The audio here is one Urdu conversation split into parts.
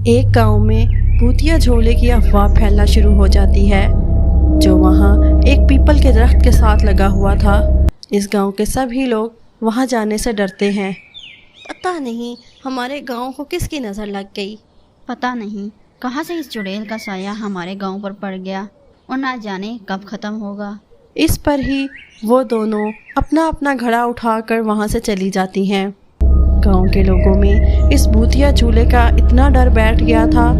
ایک گاؤں میں بھوتیا جھولے کی افواہ پھیلنا شروع ہو جاتی ہے جو وہاں ایک پیپل کے درخت کے ساتھ لگا ہوا تھا۔ اس گاؤں کے سبھی لوگ وہاں جانے سے ڈرتے ہیں۔ پتہ نہیں ہمارے گاؤں کو کس کی نظر لگ گئی۔ پتہ نہیں کہاں سے اس چڑیل کا سایہ ہمارے گاؤں پر پڑ گیا اور نہ جانے کب ختم ہوگا۔ اس پر ہی وہ دونوں اپنا اپنا گھڑا اٹھا کر وہاں سے چلی جاتی ہیں۔ گاؤں کے لوگوں میں اس بھوتیا جھولے کا اتنا ڈر بیٹھ گیا تھا،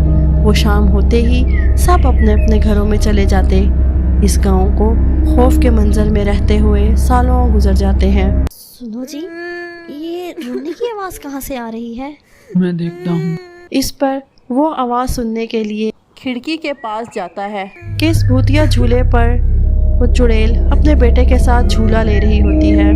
وہ شام ہوتے ہی سب اپنے اپنے گھروں میں چلے جاتے۔ اس گاؤں کو خوف کے منظر میں رہتے ہوئے سالوں گزر جاتے ہیں۔ سنو جی، یہ رونے کی آواز کہاں سے آ رہی ہے؟ میں دیکھتا ہوں۔ اس پر وہ آواز سننے کے لیے کھڑکی کے پاس جاتا ہے کہ اس بھوتیا جھولے پر وہ چڑیل اپنے بیٹے کے ساتھ جھولا لے رہی ہوتی ہے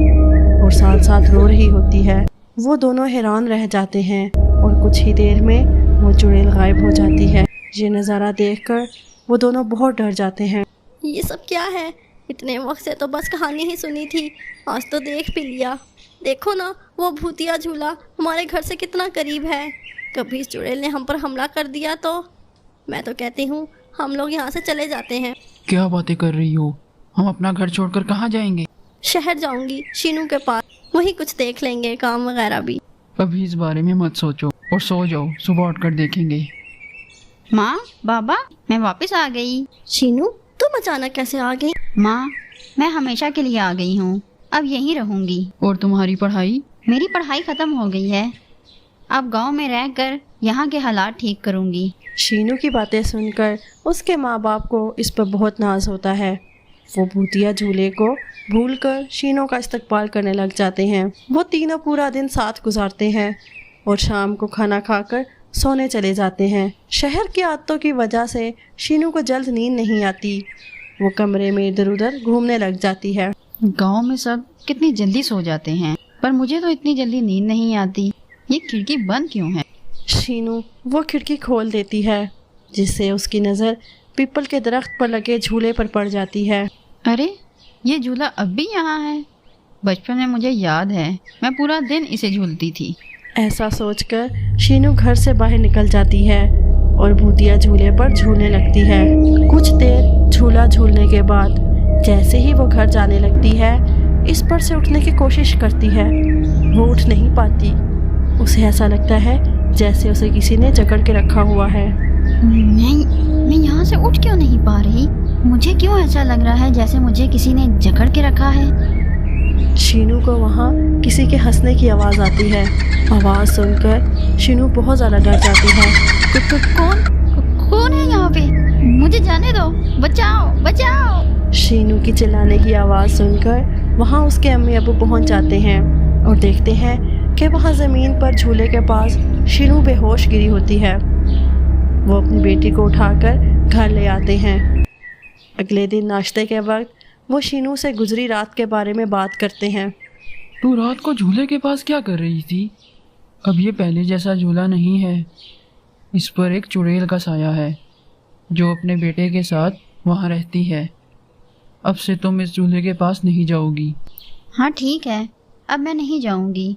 اور ساتھ ساتھ رو رہی ہوتی ہے۔ وہ دونوں حیران رہ جاتے ہیں اور کچھ ہی دیر میں وہ چڑیل غائب ہو جاتی ہے۔ یہ نظارہ دیکھ کر وہ دونوں بہت ڈر جاتے ہیں۔ یہ سب کیا ہے؟ اتنے وقت سے تو بس کہانی ہی سنی تھی، آج تو دیکھ بھی لیا۔ دیکھو نا، وہ بھوتیا جھولا ہمارے گھر سے کتنا قریب ہے۔ کبھی اس چڑیل نے ہم پر حملہ کر دیا تو میں تو کہتی ہوں ہم لوگ یہاں سے چلے جاتے ہیں۔ کیا باتیں کر رہی ہو؟ ہم اپنا گھر چھوڑ کر کہاں جائیں گے؟ شہر جاؤں گی، شینو کے پاس، وہیں کچھ دیکھ لیں گے، کام وغیرہ بھی۔ ابھی اس بارے میں مت سوچو اور سو جاؤ، صبح اٹھ کر دیکھیں گے۔ ماں، بابا، میں واپس آ گئی۔ شینو، تم اچانک کیسے آ گئی؟ ماں، میں ہمیشہ کے لیے آ گئی ہوں، اب یہیں رہوں گی۔ اور تمہاری پڑھائی؟ میری پڑھائی ختم ہو گئی ہے، اب گاؤں میں رہ کر یہاں کے حالات ٹھیک کروں گی۔ شینو کی باتیں سن کر اس کے ماں باپ کو اس پر بہت ناز ہوتا ہے۔ وہ بھوتیا جھولے کو بھول کر شینو کا استقبال کرنے لگ جاتے ہیں۔ وہ تینوں پورا دن ساتھ گزارتے ہیں اور شام کو کھانا کھا کر سونے چلے جاتے ہیں۔ شہر کی عادتوں کی وجہ سے شینو کو جلد نیند نہیں آتی، وہ کمرے میں ادھر ادھر گھومنے لگ جاتی ہے۔ گاؤں میں سب کتنی جلدی سو جاتے ہیں، پر مجھے تو اتنی جلدی نیند نہیں آتی۔ یہ کھڑکی بند کیوں ہے؟ شینو وہ کھڑکی کھول دیتی ہے جس سے اس کی نظر پیپل کے درخت پر لگے جھولے پر پڑ جاتی ہے۔ ارے، یہ جھولا اب بھی یہاں ہے۔ بچپن میں مجھے یاد ہے میں پورا دن اسے جھولتی تھی۔ ایسا سوچ کر شینو گھر سے باہر نکل جاتی ہے اور بھوتیا جھولے پر جھولنے لگتی ہے۔ کچھ دیر جھولا جھولنے کے بعد جیسے ہی وہ گھر جانے لگتی ہے، اس پر سے اٹھنے کی کوشش کرتی ہے، وہ اٹھ نہیں پاتی۔ اسے ایسا لگتا ہے جیسے اسے کسی نے جکڑ کے رکھا ہوا ہے۔ میں یہاں سے اٹھ کیوں نہیں پا رہی؟ مجھے کیوں ایسا لگ رہا ہے جیسے مجھے کسی نے جکڑ کے رکھا ہے؟ شینو کو وہاں کسی کے ہنسنے کی آواز آتی ہے۔ آواز سن کر شینو بہت زیادہ ڈر جاتی ہے۔ کون ہے یہاں پہ؟ مجھے جانے دو، بچاؤ بچاؤ۔ شینو کی چلانے کی آواز سن کر وہاں اس کے امی ابو پہنچ جاتے ہیں اور دیکھتے ہیں کہ وہاں زمین پر جھولے کے پاس شینو بے ہوش گری ہوتی ہے۔ وہ اپنی بیٹی کو اٹھا کر گھر لے آتے ہیں۔ اگلے دن ناشتے کے وقت وہ شینو سے گزری رات کے بارے میں بات کرتے ہیں۔ تو رات کو جھولے کے پاس کیا کر رہی تھی؟ اب یہ پہلے جیسا جھولا نہیں ہے، اس پر ایک چڑیل کا سایہ ہے جو اپنے بیٹے کے ساتھ وہاں رہتی ہے۔ اب سے تم اس جھولے کے پاس نہیں جاؤ گی۔ ہاں ٹھیک ہے، اب میں نہیں جاؤں گی۔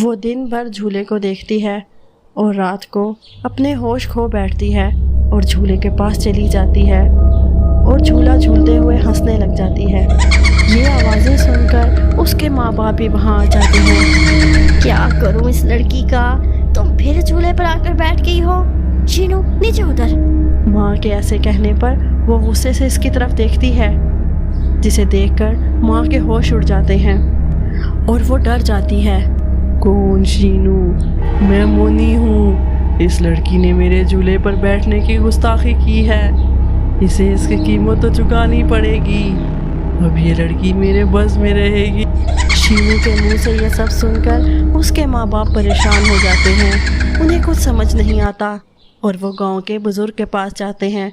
وہ دن بھر جھولے کو دیکھتی ہے اور رات کو اپنے ہوش کھو بیٹھتی ہے اور جھولے کے پاس چلی جاتی ہے اور جھولا جھولتے ہوئے ہنسنے لگ جاتی ہے۔ یہ آوازیں سن کر اس کے ماں باپ بھی وہاں آ جاتے ہیں۔ کیا کروں اس لڑکی کا، تم پھر جھولے پر آ کر بیٹھ گئی ہو۔ شینو، نیچے اتر۔ ماں کے ایسے کہنے پر وہ غصے سے اس کی طرف دیکھتی ہے، جسے دیکھ کر ماں کے ہوش اڑ جاتے ہیں اور وہ ڈر جاتی ہے۔ کون شینو؟ میں مونی ہوں۔ اس لڑکی نے میرے جھولے پر بیٹھنے کی گستاخی کی ہے، اسے اس کی قیمت تو چکانی پڑے گی۔ اب یہ لڑکی میرے بس میں رہے گی۔ شینو کے منہ سے یہ سب سن کر اس کے ماں باپ پریشان ہو جاتے ہیں، انہیں کچھ سمجھ نہیں آتا اور وہ گاؤں کے بزرگ کے پاس جاتے ہیں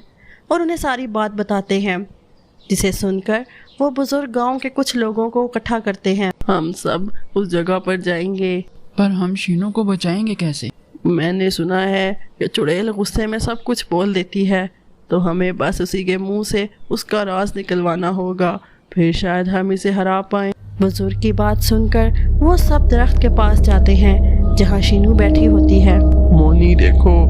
اور انہیں ساری بات بتاتے ہیں، جسے سن کر وہ بزرگ گاؤں کے کچھ لوگوں کو اکٹھا کرتے ہیں۔ ہم سب اس جگہ پر جائیں گے۔ پر ہم شینو کو بچائیں گے کیسے؟ میں نے سنا ہے کہ چڑیل غصے میں سب کچھ بول دیتی ہے، تو ہمیں بس اسی کے منہ سے اس کا راز نکلوانا ہوگا، پھر شاید ہم اسے ہرا پائیں۔ بزرگ کی بات سن کر وہ سب درخت کے پاس جاتے ہیں جہاں شینو بیٹھی ہوتی ہے۔ مونی دیکھو،